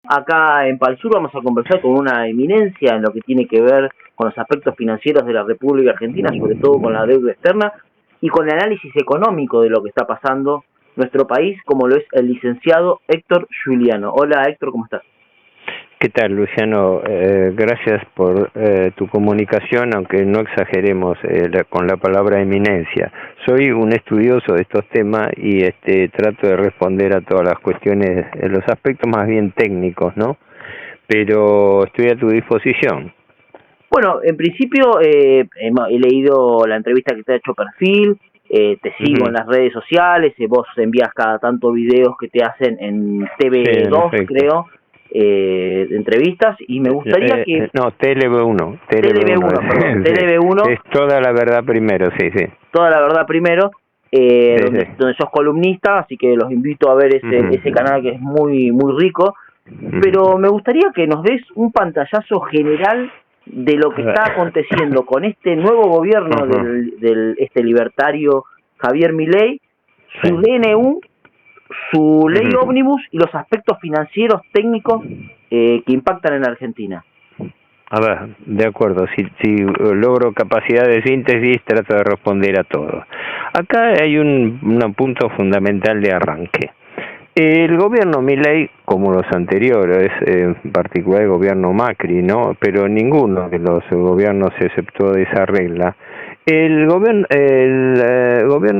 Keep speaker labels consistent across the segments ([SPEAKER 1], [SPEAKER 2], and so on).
[SPEAKER 1] Acá en Palsur vamos a conversar con una eminencia en lo que tiene que ver con los aspectos financieros de la República Argentina, sobre todo con la deuda externa y con el análisis económico de lo que está pasando en nuestro país, como lo es el licenciado Héctor Giuliano. Hola Héctor, ¿cómo estás?
[SPEAKER 2] ¿Qué tal, Luciano? Gracias por tu comunicación, aunque no exageremos con la palabra eminencia. Soy un estudioso de estos temas y trato de responder a todas las cuestiones, los aspectos más bien técnicos, ¿no? Pero estoy a tu disposición.
[SPEAKER 1] Bueno, en principio he leído la entrevista que te ha hecho Perfil, te sigo en las redes sociales, vos envías cada tanto videos que te hacen en TV2, sí, creo, de entrevistas, y me gustaría que...
[SPEAKER 2] No, TLV1.
[SPEAKER 1] perdón, TLV1.
[SPEAKER 2] Es Toda la Verdad Primero, sí.
[SPEAKER 1] Toda la Verdad Primero, donde sos columnista, así que los invito a ver ese canal que es muy, muy rico, pero me gustaría que nos des un pantallazo general de lo que está aconteciendo con este nuevo gobierno del libertario Javier Milei, su DNU, su ley ómnibus y los aspectos financieros técnicos que impactan en Argentina.
[SPEAKER 2] A ver, de acuerdo, si logro capacidad de síntesis, trato de responder a todo. Acá hay un punto fundamental de arranque. El gobierno Milei, como los anteriores, en particular el gobierno Macri, ¿no? Pero ninguno de los gobiernos se exceptuó de esa regla. El gobierno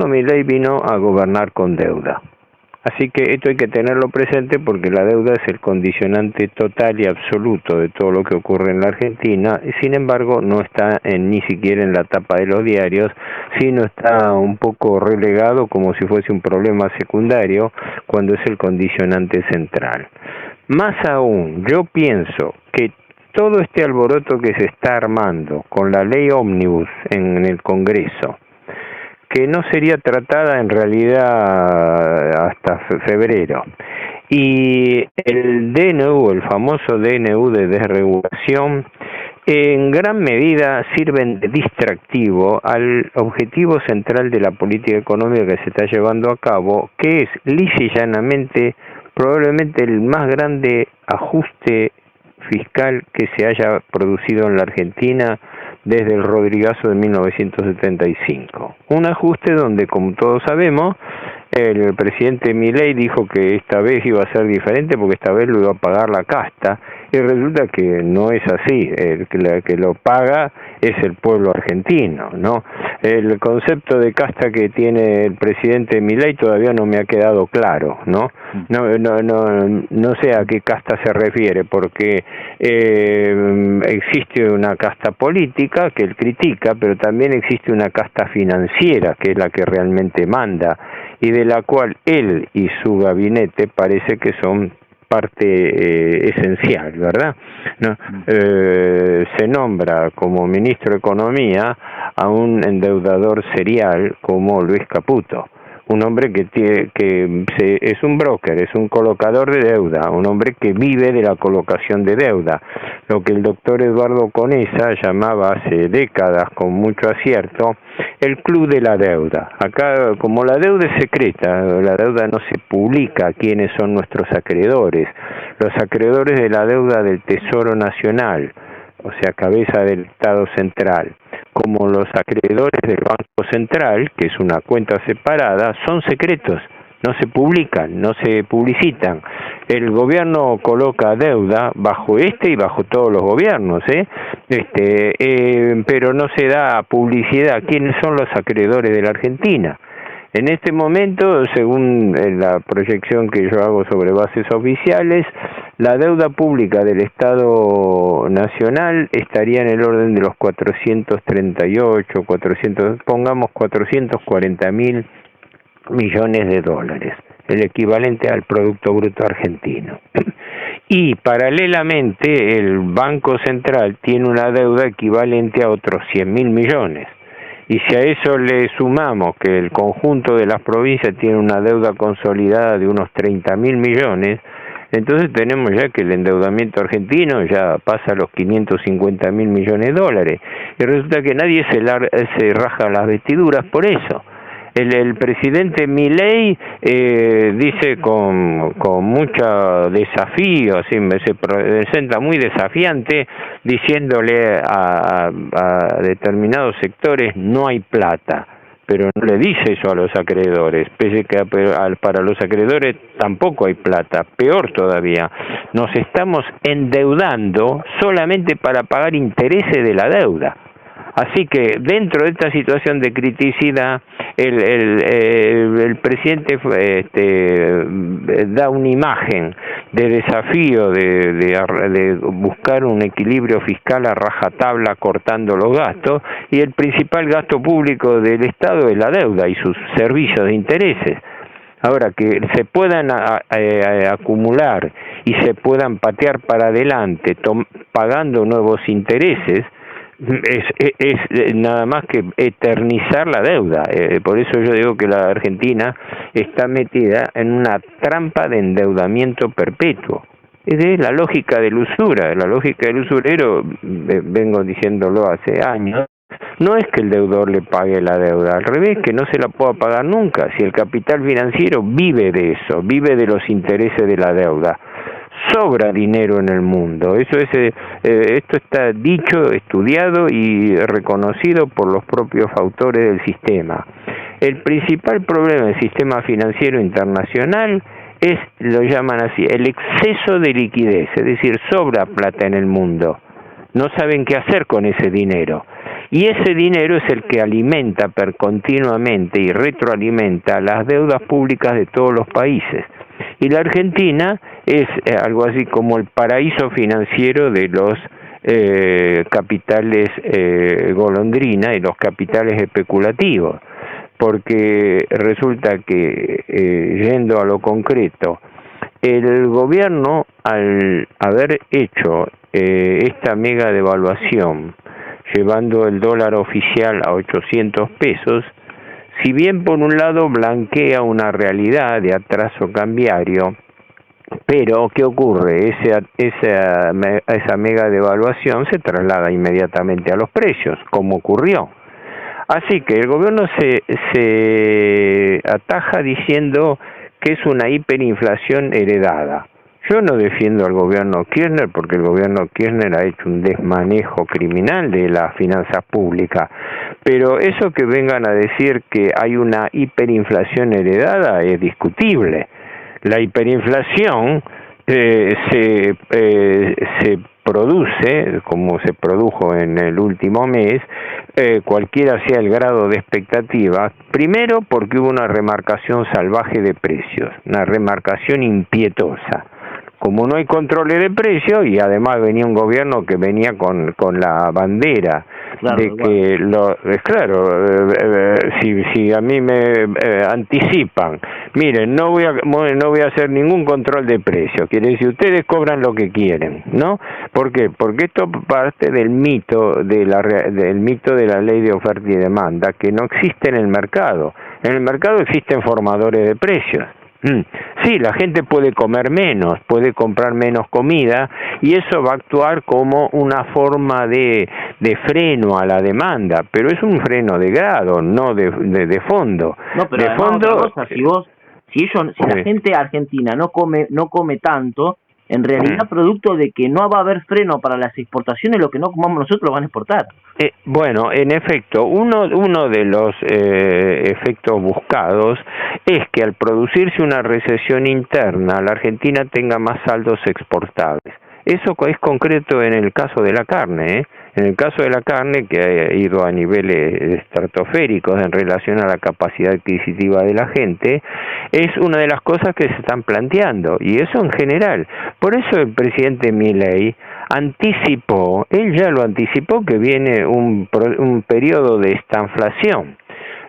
[SPEAKER 2] Milei vino a gobernar con deuda. Así que esto hay que tenerlo presente porque la deuda es el condicionante total y absoluto de todo lo que ocurre en la Argentina, y sin embargo no está ni siquiera en la tapa de los diarios, sino está un poco relegado como si fuese un problema secundario cuando es el condicionante central. Más aún, yo pienso que todo este alboroto que se está armando con la ley ómnibus en el Congreso, que no sería tratada en realidad hasta febrero, y el DNU, el famoso DNU de desregulación, en gran medida sirven de distractivo al objetivo central de la política económica que se está llevando a cabo, que es lisa y llanamente probablemente el más grande ajuste fiscal que se haya producido en la Argentina desde el Rodrigazo de 1975. Un ajuste donde, como todos sabemos, el presidente Milei dijo que esta vez iba a ser diferente porque esta vez lo iba a pagar la casta, y resulta que no es así. El que lo paga es el pueblo argentino, ¿no? El concepto de casta que tiene el presidente Milei todavía no me ha quedado claro, ¿no? No sé a qué casta se refiere, porque existe una casta política que él critica, pero también existe una casta financiera que es la que realmente manda y de la cual él y su gabinete parece que son parte esencial, ¿verdad? ¿No? Se nombra como ministro de Economía a un endeudador serial como Luis Caputo, un hombre es un broker, es un colocador de deuda, un hombre que vive de la colocación de deuda, lo que el doctor Eduardo Conesa llamaba hace décadas con mucho acierto el club de la deuda. Acá, como la deuda es secreta, la deuda no se publica quiénes son nuestros acreedores, los acreedores de la deuda del Tesoro Nacional, o sea, cabeza del Estado Central, como los acreedores del Banco Central, que es una cuenta separada, son secretos, no se publican, no se publicitan. El gobierno coloca deuda bajo y bajo todos los gobiernos, pero no se da publicidad. ¿Quiénes son los acreedores de la Argentina? En este momento, según la proyección que yo hago sobre bases oficiales, la deuda pública del Estado Nacional estaría en el orden de los 440.000 millones de dólares, el equivalente al Producto Bruto Argentino. Y paralelamente el Banco Central tiene una deuda equivalente a otros 100.000 millones. Y si a eso le sumamos que el conjunto de las provincias tiene una deuda consolidada de unos 30.000 millones, entonces tenemos ya que el endeudamiento argentino ya pasa a los 550.000 millones de dólares. Y resulta que nadie se raja las vestiduras por eso. el presidente Milei dice con mucho desafío, así se presenta muy desafiante, diciéndole a determinados sectores no hay plata, pero no le dice eso a los acreedores, pese que para los acreedores tampoco hay plata, peor todavía, nos estamos endeudando solamente para pagar intereses de la deuda. Así que dentro de esta situación de criticidad, el presidente da una imagen de desafío de buscar un equilibrio fiscal a rajatabla cortando los gastos, y el principal gasto público del Estado es la deuda y sus servicios de intereses. Ahora, que se puedan acumular y se puedan patear para adelante pagando nuevos intereses, es nada más que eternizar la deuda. Por eso yo digo que la Argentina está metida en una trampa de endeudamiento perpetuo. Es la lógica del usura. La lógica del usurero, vengo diciéndolo hace años, no es que el deudor le pague la deuda, al revés, que no se la pueda pagar nunca. Si el capital financiero vive de eso, vive de los intereses de la deuda, sobra dinero en el mundo. Eso es, esto está dicho, estudiado y reconocido por los propios autores del sistema. El principal problema del sistema financiero internacional es, lo llaman así, el exceso de liquidez, es decir, sobra plata en el mundo. No saben qué hacer con ese dinero. Y ese dinero es el que alimenta continuamente y retroalimenta las deudas públicas de todos los países. Y la Argentina es algo así como el paraíso financiero de los capitales golondrina y los capitales especulativos, porque resulta que, yendo a lo concreto, el gobierno, al haber hecho esta mega devaluación, llevando el dólar oficial a 800 pesos, si bien por un lado blanquea una realidad de atraso cambiario, pero ¿qué ocurre? Esa mega devaluación se traslada inmediatamente a los precios, como ocurrió. Así que el gobierno se ataja diciendo que es una hiperinflación heredada. Yo no defiendo al gobierno Kirchner porque el gobierno Kirchner ha hecho un desmanejo criminal de las finanzas públicas, pero eso que vengan a decir que hay una hiperinflación heredada es discutible. La hiperinflación se produce, como se produjo en el último mes, cualquiera sea el grado de expectativa, primero porque hubo una remarcación salvaje de precios, una remarcación impietosa. Como no hay controles de precios, y además venía un gobierno que venía con la bandera, claro, de que si a mí me anticipan, miren, no voy a hacer ningún control de precios, quiere decir, ustedes cobran lo que quieren, ¿no? ¿Por qué? Porque esto parte del mito de la ley de oferta y demanda, que no existe en el mercado. En el mercado existen formadores de precios. Sí, la gente puede comer menos, puede comprar menos comida, y eso va a actuar como una forma de freno a la demanda, pero es un freno de grado, no de fondo.
[SPEAKER 1] No, pero
[SPEAKER 2] de fondo,
[SPEAKER 1] si la gente argentina no come tanto, en realidad producto de que no va a haber freno para las exportaciones, lo que no comamos nosotros lo van a exportar.
[SPEAKER 2] Bueno, en efecto, uno de los efectos buscados es que al producirse una recesión interna, la Argentina tenga más saldos exportables. Eso es concreto en el caso de la carne, ¿eh? En el caso de la carne, que ha ido a niveles estratosféricos en relación a la capacidad adquisitiva de la gente, es una de las cosas que se están planteando, y eso en general. Por eso el presidente Milei él ya lo anticipó, que viene un periodo de estanflación.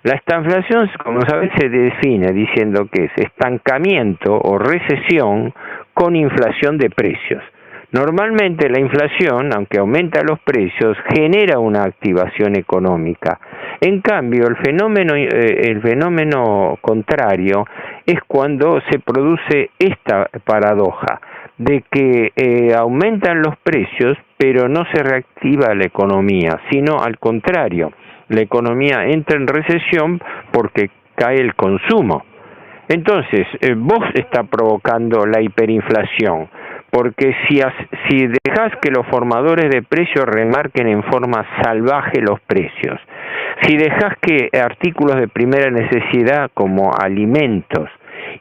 [SPEAKER 2] La estanflación, como sabes, se define diciendo que es estancamiento o recesión con inflación de precios. Normalmente la inflación, aunque aumenta los precios, genera una activación económica. En cambio, el fenómeno contrario es cuando se produce esta paradoja de que aumentan los precios, pero no se reactiva la economía, sino al contrario. La economía entra en recesión porque cae el consumo. Entonces, vos estás provocando la hiperinflación, porque si dejás que los formadores de precios remarquen en forma salvaje los precios, si dejás que artículos de primera necesidad como alimentos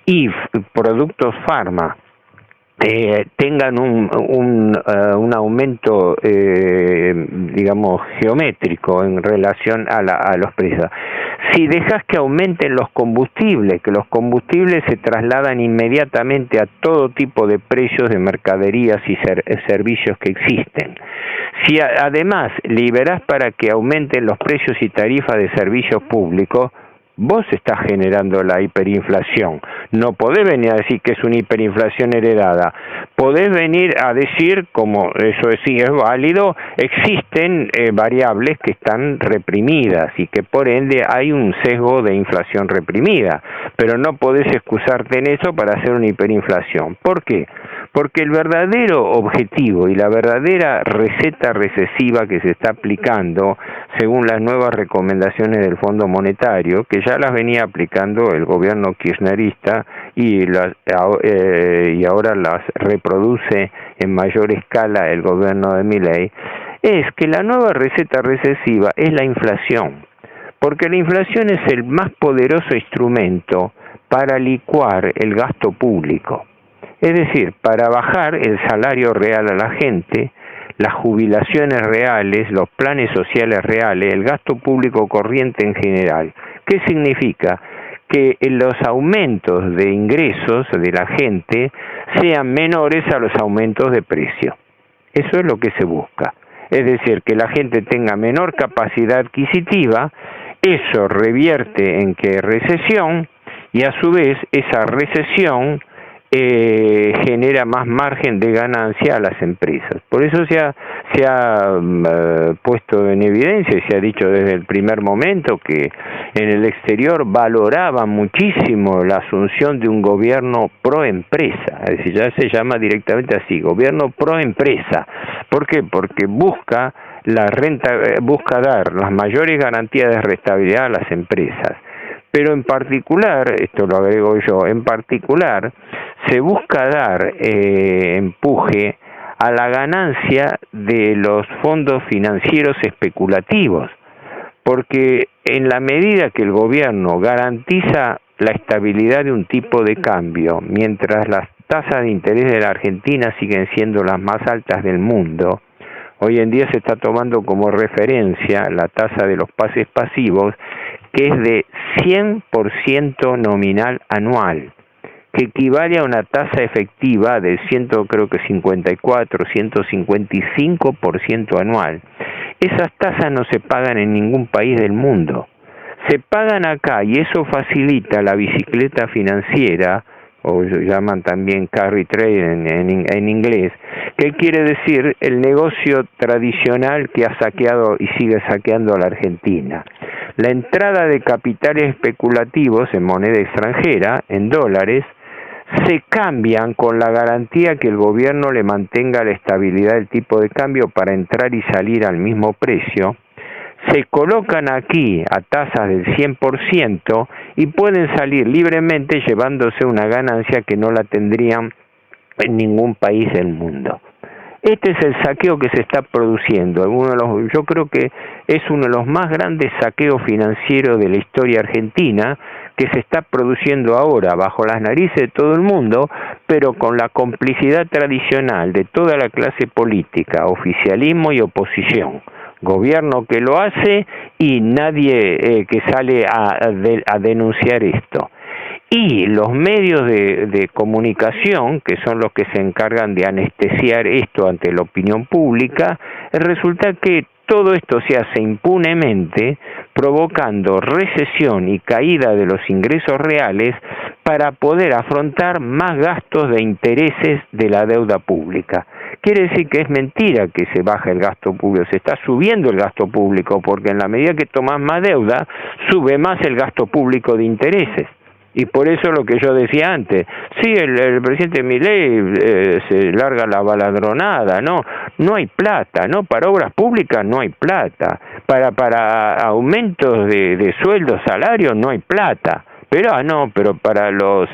[SPEAKER 2] y productos farma tengan un aumento, digamos, geométrico en relación a los precios. Si dejas que aumenten los combustibles, que los combustibles se trasladan inmediatamente a todo tipo de precios de mercaderías y servicios que existen. Si además liberás para que aumenten los precios y tarifas de servicios públicos, vos estás generando la hiperinflación. No podés venir a decir que es una hiperinflación heredada. Podés venir a decir, como eso sí es válido, existen variables que están reprimidas y que por ende hay un sesgo de inflación reprimida. Pero no podés excusarte en eso para hacer una hiperinflación. ¿Por qué? Porque el verdadero objetivo y la verdadera receta recesiva que se está aplicando, según las nuevas recomendaciones del Fondo Monetario, que ya las venía aplicando el gobierno kirchnerista y ahora las reproduce en mayor escala el gobierno de Milei, es que la nueva receta recesiva es la inflación, porque la inflación es el más poderoso instrumento para licuar el gasto público. Es decir, para bajar el salario real a la gente, las jubilaciones reales, los planes sociales reales, el gasto público corriente en general. ¿Qué significa? Que los aumentos de ingresos de la gente sean menores a los aumentos de precio. Eso es lo que se busca. Es decir, que la gente tenga menor capacidad adquisitiva, eso revierte en que recesión, y a su vez esa recesión genera más margen de ganancia a las empresas. Por eso se ha puesto en evidencia y se ha dicho desde el primer momento que en el exterior valoraba muchísimo la asunción de un gobierno pro empresa, es decir, ya se llama directamente así, gobierno pro empresa. ¿Por qué? Porque busca dar las mayores garantías de rentabilidad a las empresas. Pero en particular, esto lo agrego yo, en particular se busca dar empuje a la ganancia de los fondos financieros especulativos, porque en la medida que el gobierno garantiza la estabilidad de un tipo de cambio, mientras las tasas de interés de la Argentina siguen siendo las más altas del mundo, hoy en día se está tomando como referencia la tasa de los pases pasivos, que es de 100% nominal anual, que equivale a una tasa efectiva de 155% anual. Esas tasas no se pagan en ningún país del mundo. Se pagan acá y eso facilita la bicicleta financiera, o llaman también carry trade en inglés, que quiere decir el negocio tradicional que ha saqueado y sigue saqueando a la Argentina. La entrada de capitales especulativos en moneda extranjera, en dólares, se cambian con la garantía que el gobierno le mantenga la estabilidad del tipo de cambio para entrar y salir al mismo precio, se colocan aquí a tasas del 100% y pueden salir libremente llevándose una ganancia que no la tendrían en ningún país del mundo. Este es el saqueo que se está produciendo. Yo creo que es uno de los más grandes saqueos financieros de la historia argentina, que se está produciendo ahora bajo las narices de todo el mundo, pero con la complicidad tradicional de toda la clase política, oficialismo y oposición. Gobierno que lo hace y nadie que sale a denunciar esto. Y los medios de comunicación, que son los que se encargan de anestesiar esto ante la opinión pública, resulta que todo esto se hace impunemente, provocando recesión y caída de los ingresos reales para poder afrontar más gastos de intereses de la deuda pública. Quiere decir que es mentira que se baja el gasto público, se está subiendo el gasto público, porque en la medida que tomas más deuda, sube más el gasto público de intereses. Y por eso lo que yo decía antes, sí, el presidente Milei se larga la baladronada, no hay plata, para obras públicas no hay plata, para aumentos de sueldos, salarios no hay plata. Pero para los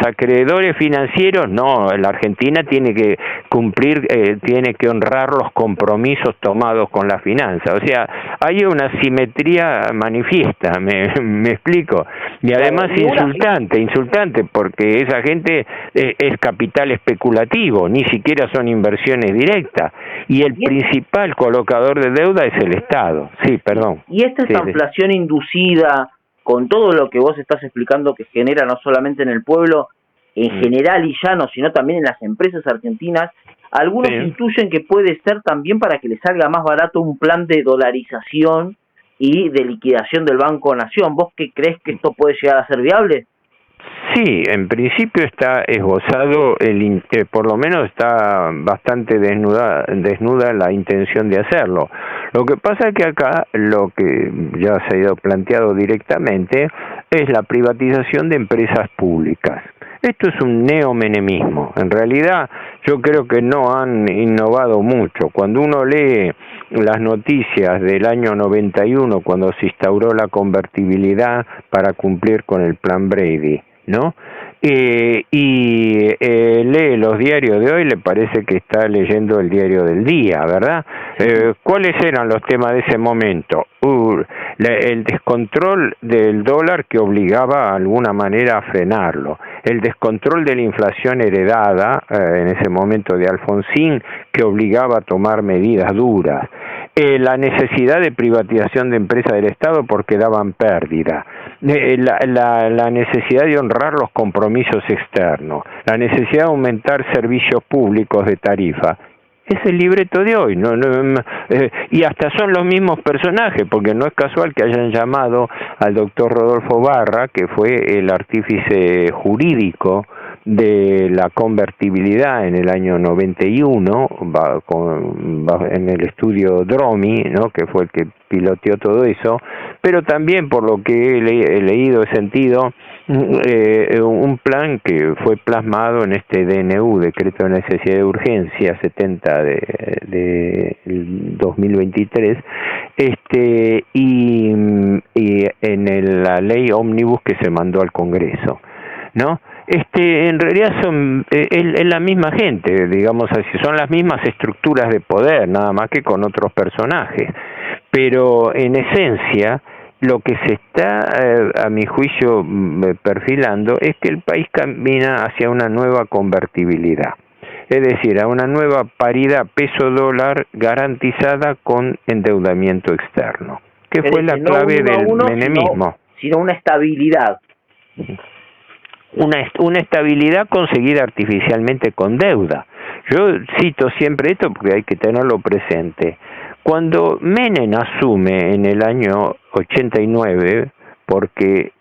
[SPEAKER 2] acreedores financieros no, la Argentina tiene que cumplir, tiene que honrar los compromisos tomados con la finanza. O sea, hay una simetría manifiesta, me explico. Y además insultante, porque esa gente es capital especulativo, ni siquiera son inversiones directas. Y el principal colocador de deuda es el Estado. Sí, perdón.
[SPEAKER 1] Y esta inflación inducida, con todo lo que vos estás explicando que genera no solamente en el pueblo en general y llano, sino también en las empresas argentinas, algunos intuyen que puede ser también para que les salga más barato un plan de dolarización y de liquidación del Banco Nación. ¿Vos qué crees que esto puede llegar a ser viable?
[SPEAKER 2] Sí, en principio está esbozado, por lo menos está bastante desnuda la intención de hacerlo. Lo que pasa es que acá lo que ya se ha ido planteado directamente es la privatización de empresas públicas. Esto es un neomenemismo. En realidad yo creo que no han innovado mucho. Cuando uno lee las noticias del año 91, cuando se instauró la convertibilidad para cumplir con el Plan Brady, ¿no? Lee los diarios de hoy, le parece que está leyendo el diario del día, ¿verdad? ¿Cuáles eran los temas de ese momento? El descontrol del dólar que obligaba de alguna manera a frenarlo, el descontrol de la inflación heredada en ese momento de Alfonsín que obligaba a tomar medidas duras, la necesidad de privatización de empresas del Estado porque daban pérdida, la necesidad de honrar los compromisos externos, la necesidad de aumentar servicios públicos de tarifa. Es el libreto de hoy, y hasta son los mismos personajes, porque no es casual que hayan llamado al doctor Rodolfo Barra, que fue el artífice jurídico de la convertibilidad en el año 91, en el estudio Dromi, ¿no?, que fue el que piloteó todo eso, pero también por lo que he leído, he sentido, un plan que fue plasmado en este DNU, Decreto de Necesidad de Urgencia 70 de 2023, y en la ley ómnibus que se mandó al Congreso, ¿no? En realidad es la misma gente, digamos así, son las mismas estructuras de poder, nada más que con otros personajes, pero en esencia lo que se está, a mi juicio, perfilando es que el país camina hacia una nueva convertibilidad, es decir, a una nueva paridad peso-dólar garantizada con endeudamiento externo, que fue la clave del menemismo.
[SPEAKER 1] Sino una estabilidad.
[SPEAKER 2] Una estabilidad conseguida artificialmente con deuda. Yo cito siempre esto porque hay que tenerlo presente. Cuando Menem asume en el año 89, porque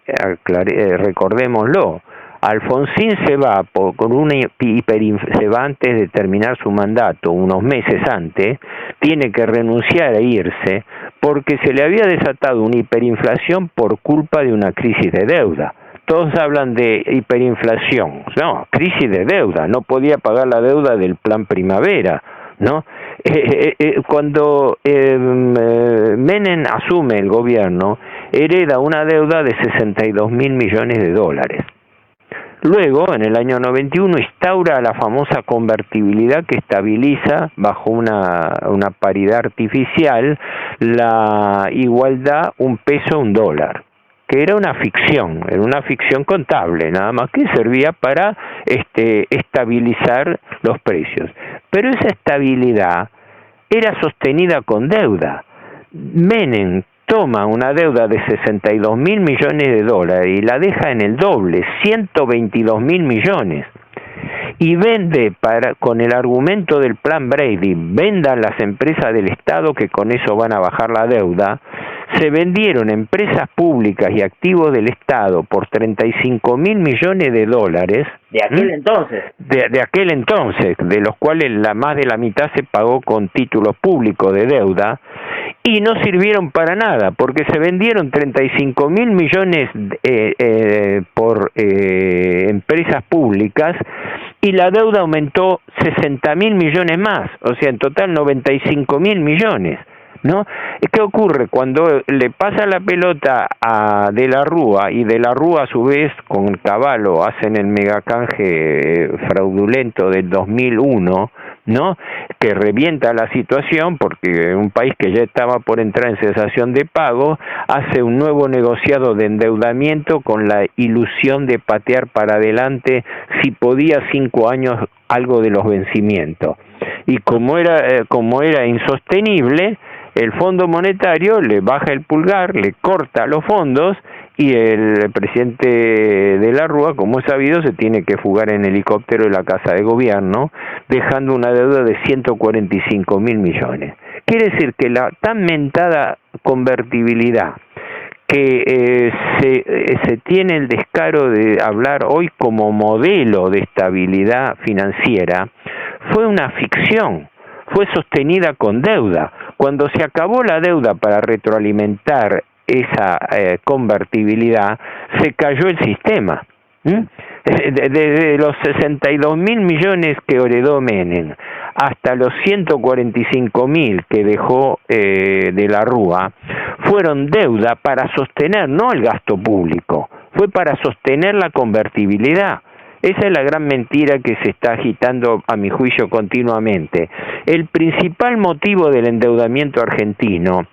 [SPEAKER 2] recordémoslo, Alfonsín se va se va antes de terminar su mandato, unos meses antes, tiene que renunciar e irse porque se le había desatado una hiperinflación por culpa de una crisis de deuda. Todos hablan de hiperinflación, no, crisis de deuda, no podía pagar la deuda del Plan Primavera, ¿no? Cuando Menem asume el gobierno, hereda una deuda de 62.000 millones de dólares. Luego, en el año 91, instaura la famosa convertibilidad que estabiliza bajo una paridad artificial la igualdad un peso, un dólar, que era una ficción contable, nada más que servía para estabilizar los precios. Pero esa estabilidad era sostenida con deuda. Menem toma una deuda de 62.000 millones de dólares y la deja en el doble, 122.000 millones. Y vende, con el argumento del Plan Brady, vendan las empresas del Estado que con eso van a bajar la deuda. Se vendieron empresas públicas y activos del Estado por 35.000 millones de dólares.
[SPEAKER 1] ¿De aquel entonces?
[SPEAKER 2] De aquel entonces, de los cuales más de la mitad se pagó con títulos públicos de deuda. y no sirvieron para nada, porque se vendieron 35.000 millones por empresas públicas y la deuda aumentó 60.000 millones más, o sea, en total 95.000 millones, ¿no? ¿Qué ocurre? Cuando le pasa la pelota a De la Rúa, y De la Rúa a su vez con Cavallo hacen el megacanje fraudulento del 2001, ¿no?, que revienta la situación porque un país que ya estaba por entrar en cesación de pago hace un nuevo negociado de endeudamiento con la ilusión de patear para adelante, si podía, 5 años algo de los vencimientos. Y como era insostenible, el Fondo Monetario le baja el pulgar, le corta los fondos, y el presidente de la Rúa, como es sabido, se tiene que fugar en helicóptero de la Casa de Gobierno, dejando una deuda de 145.000 millones. Quiere decir que la tan mentada convertibilidad que se tiene el descaro de hablar hoy como modelo de estabilidad financiera fue una ficción, fue sostenida con deuda. Cuando se acabó la deuda para retroalimentar esa convertibilidad, se cayó el sistema. Desde los 62.000 millones que heredó Menem hasta los 145.000 que dejó De la Rúa, fueron deuda para sostener, no el gasto público, fue para sostener la convertibilidad. Esa es la gran mentira que se está agitando, a mi juicio, continuamente. El principal motivo del endeudamiento argentino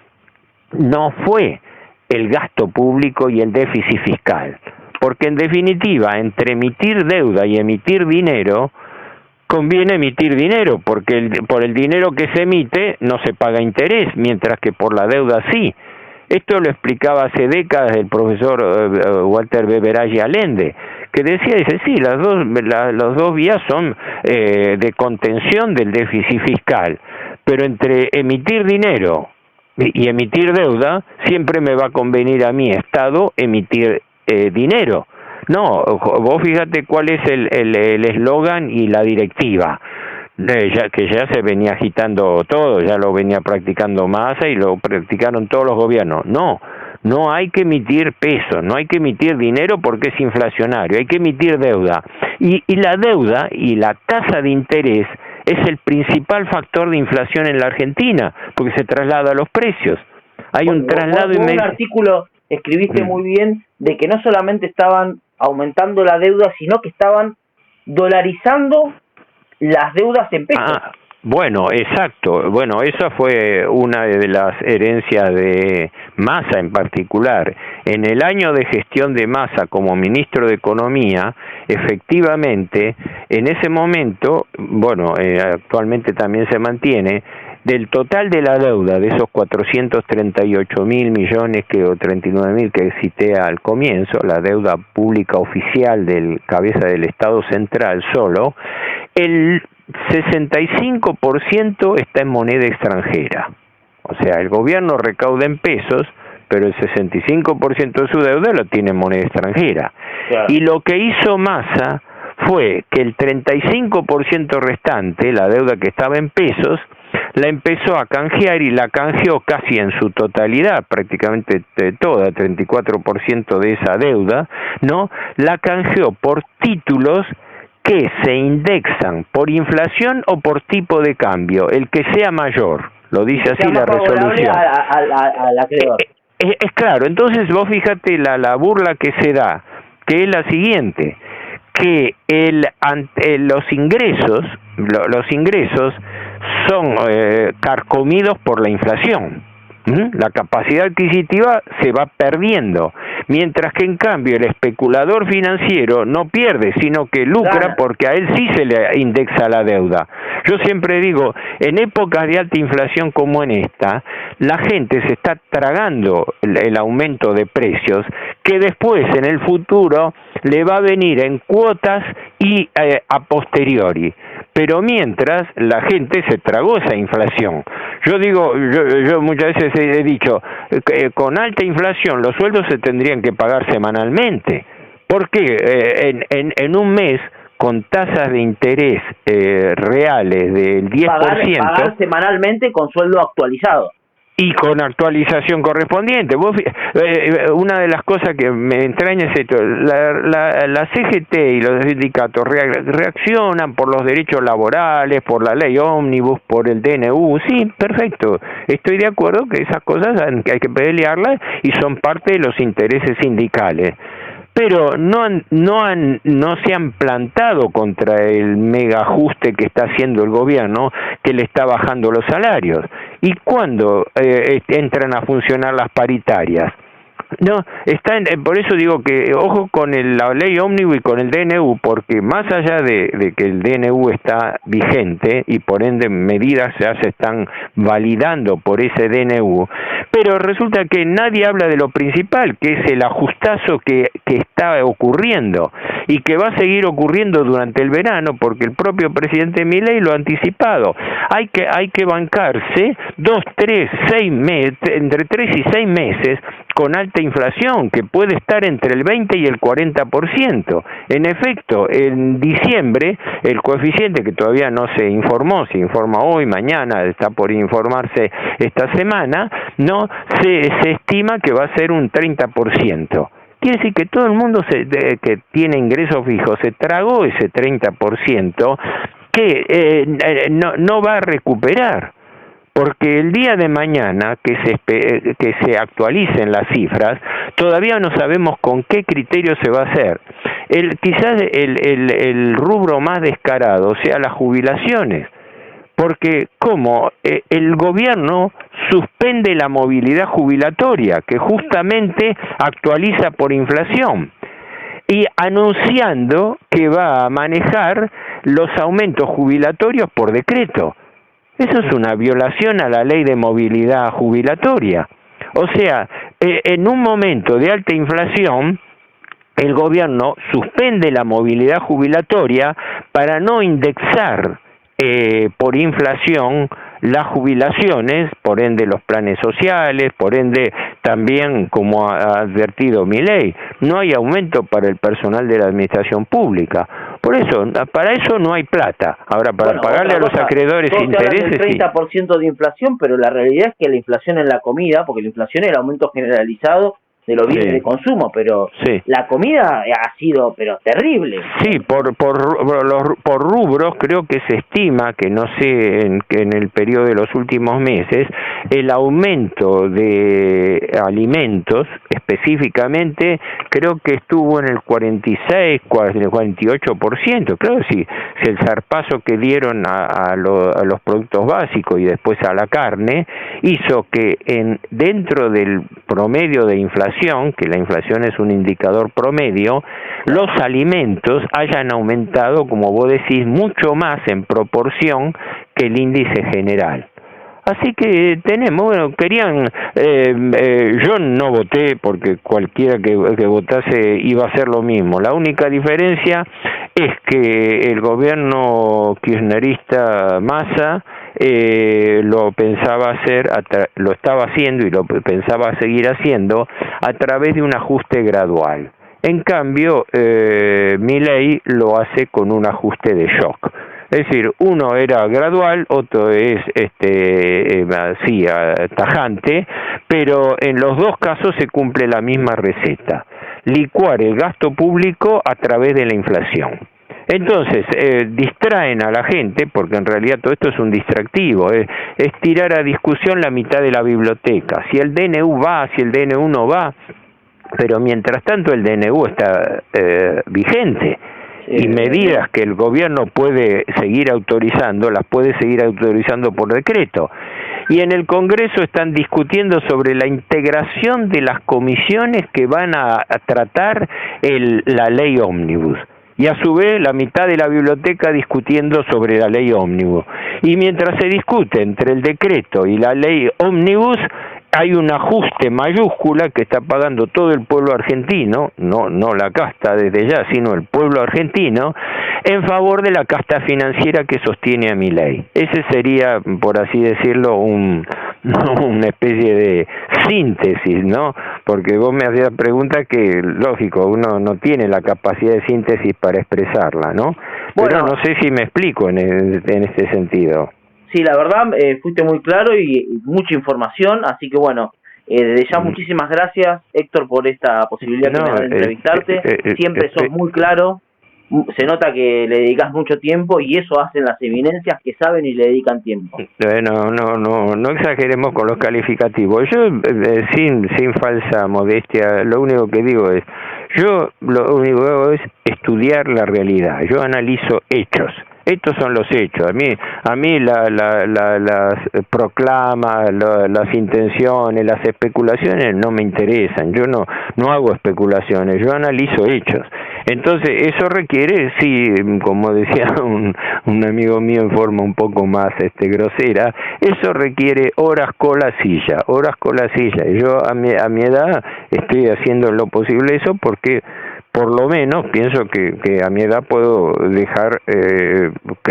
[SPEAKER 2] no fue el gasto público y el déficit fiscal, porque en definitiva, entre emitir deuda y emitir dinero, conviene emitir dinero, porque por el dinero que se emite no se paga interés, mientras que por la deuda sí. Esto lo explicaba hace décadas el profesor Walter Beberaggi Allende, que dice, sí, las dos vías son de contención del déficit fiscal, pero entre emitir dinero y emitir deuda, siempre me va a convenir a mi Estado emitir dinero. No, vos fíjate cuál es el eslogan y la directiva, que ya se venía agitando todo, ya lo venía practicando Massa y lo practicaron todos los gobiernos. No hay que emitir pesos, no hay que emitir dinero porque es inflacionario, hay que emitir deuda. Y la deuda y la tasa de interés es el principal factor de inflación en la Argentina, porque se traslada a los precios. Hay un traslado
[SPEAKER 1] inmediato. Un artículo escribiste muy bien de que no solamente estaban aumentando la deuda, sino que estaban dolarizando las deudas en pesos.
[SPEAKER 2] Bueno, exacto. Bueno, esa fue una de las herencias de Massa en particular. En el año de gestión de Massa como ministro de Economía, efectivamente, en ese momento, actualmente también se mantiene, del total de la deuda, de esos 438.000 millones o 39.000 que cité al comienzo, la deuda pública oficial del cabeza del Estado Central solo, el 65% está en moneda extranjera. O sea, el gobierno recauda en pesos, pero el 65% de su deuda lo tiene en moneda extranjera. Claro. Y lo que hizo Massa fue que el 35% restante, la deuda que estaba en pesos, la empezó a canjear y la canjeó casi en su totalidad, prácticamente toda, 34% de esa deuda, ¿no? La canjeó por títulos que se indexan por inflación o por tipo de cambio, el que sea mayor, lo dice así la resolución.
[SPEAKER 1] Al acreedor.
[SPEAKER 2] Es claro, entonces vos fíjate la burla que se da, que es la siguiente, que los ingresos son carcomidos por la inflación. La capacidad adquisitiva se va perdiendo, mientras que en cambio el especulador financiero no pierde, sino que lucra porque a él sí se le indexa la deuda. Yo siempre digo, en épocas de alta inflación como en esta, la gente se está tragando el aumento de precios, que después en el futuro le va a venir en cuotas y a posteriori. Pero mientras la gente se tragó esa inflación. Yo digo, yo muchas veces he dicho, con alta inflación los sueldos se tendrían que pagar semanalmente, porque en un mes con tasas de interés reales del 10%...
[SPEAKER 1] Pagar semanalmente con sueldo actualizado.
[SPEAKER 2] y con actualización correspondiente. Una de las cosas que me entraña es esto: la CGT y los sindicatos reaccionan por los derechos laborales, por la ley ómnibus, por el DNU. Sí, perfecto, estoy de acuerdo que esas cosas hay que pelearlas y son parte de los intereses sindicales, pero no se han plantado contra el mega ajuste que está haciendo el gobierno, que le está bajando los salarios. ¿Y cuándo entran a funcionar las paritarias? No, por eso digo que ojo con la ley ómnibus y con el DNU, porque más allá de que el DNU está vigente y por ende medidas ya se están validando por ese DNU, pero resulta que nadie habla de lo principal, que es el ajustazo que está ocurriendo y que va a seguir ocurriendo durante el verano, porque el propio presidente Milei lo ha anticipado. Hay que bancarse 2, 3, 6 meses, entre 3 y 6 meses con alta inflación, que puede estar entre el 20 y el 40%. En efecto, en diciembre, el coeficiente, que todavía no se informó, se informa hoy, mañana, está por informarse esta semana, no se estima que va a ser un 30%. Quiere decir que todo el mundo que tiene ingresos fijos se tragó ese 30% que no va a recuperar. Porque el día de mañana que se actualicen las cifras, todavía no sabemos con qué criterio se va a hacer. Quizás el rubro más descarado sea las jubilaciones, porque como el gobierno suspende la movilidad jubilatoria, que justamente actualiza por inflación, y anunciando que va a manejar los aumentos jubilatorios por decreto. Eso es una violación a la ley de movilidad jubilatoria. O sea, en un momento de alta inflación, el gobierno suspende la movilidad jubilatoria para no indexar por inflación las jubilaciones, por ende los planes sociales, por ende también, como ha advertido Milei, no hay aumento para el personal de la administración pública. Por eso, para eso no hay plata. Ahora, para pagarle a los acreedores intereses...
[SPEAKER 1] Del 30% de inflación, pero la realidad es que la inflación en la comida, porque la inflación es el aumento generalizado de los bienes de consumo, pero la comida ha sido terrible.
[SPEAKER 2] Sí, por rubros creo que se estima, que no sé que en el periodo de los últimos meses, el aumento de alimentos específicamente creo que estuvo en el 46, 48%. Claro, si el zarpazo que dieron a los productos básicos y después a la carne hizo que dentro del promedio de inflación, que la inflación es un indicador promedio, los alimentos hayan aumentado, como vos decís, mucho más en proporción que el índice general. Así que yo no voté porque cualquiera que votase iba a hacer lo mismo. La única diferencia es que el gobierno kirchnerista Massa lo pensaba hacer, lo estaba haciendo y lo pensaba seguir haciendo a través de un ajuste gradual. En cambio, Milei lo hace con un ajuste de shock. Es decir, uno era gradual, otro es tajante, pero en los dos casos se cumple la misma receta: licuar el gasto público a través de la inflación. Entonces, distraen a la gente, porque en realidad todo esto es un distractivo, es tirar a discusión la mitad de la biblioteca. Si el DNU va, si el DNU no va, pero mientras tanto el DNU está vigente. Y medidas que el gobierno puede seguir autorizando, las puede seguir autorizando por decreto. Y en el Congreso están discutiendo sobre la integración de las comisiones que van a tratar la ley ómnibus. Y a su vez la mitad de la biblioteca discutiendo sobre la ley ómnibus. Y mientras se discute entre el decreto y la ley ómnibus, hay un ajuste mayúscula que está pagando todo el pueblo argentino, no la casta desde ya, sino el pueblo argentino, en favor de la casta financiera que sostiene a Milei. Ese sería, por así decirlo, una especie de síntesis, ¿no? Porque vos me hacías preguntas que, lógico, uno no tiene la capacidad de síntesis para expresarla, ¿no? Bueno, pero no sé si me explico en este sentido.
[SPEAKER 1] Sí, la verdad, fuiste muy claro y mucha información, así que bueno, desde ya muchísimas gracias, Héctor, por esta posibilidad que me da de entrevistarte. Siempre sos muy claro, se nota que le dedicas mucho tiempo y eso hacen las eminencias que saben y le dedican tiempo.
[SPEAKER 2] No exageremos con los calificativos. Yo, sin falsa modestia, lo único que digo es, yo lo único que hago es estudiar la realidad. Yo analizo hechos. Estos son los hechos. A mí las proclamas, las intenciones, las especulaciones no me interesan. Yo no hago especulaciones, yo analizo hechos. Entonces, eso requiere, sí, como decía un amigo mío en forma un poco más grosera, eso requiere horas con la silla. Y yo a mi edad estoy haciendo lo posible eso porque por lo menos pienso que a mi edad puedo dejar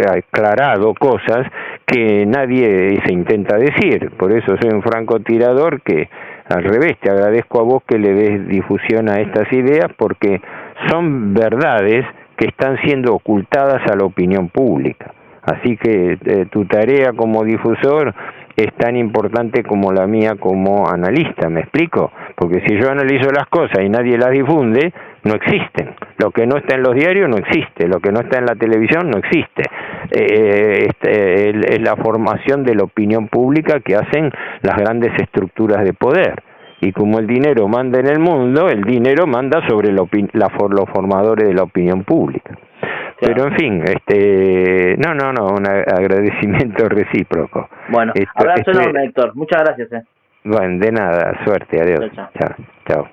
[SPEAKER 2] aclarado cosas que nadie se intenta decir. Por eso soy un francotirador que, al revés, te agradezco a vos que le des difusión a estas ideas porque son verdades que están siendo ocultadas a la opinión pública. Así que tu tarea como difusor es tan importante como la mía como analista, ¿me explico? Porque si yo analizo las cosas y nadie las difunde, no existen. Lo que no está en los diarios no existe, lo que no está en la televisión no existe. Es la formación de la opinión pública que hacen las grandes estructuras de poder. Y como el dinero manda en el mundo, el dinero manda sobre los formadores de la opinión pública. Claro. Pero en fin, un agradecimiento recíproco.
[SPEAKER 1] Bueno, abrazo enorme, Héctor. Muchas gracias.
[SPEAKER 2] Bueno, de nada, suerte, adiós.
[SPEAKER 1] Chao.
[SPEAKER 2] Chao.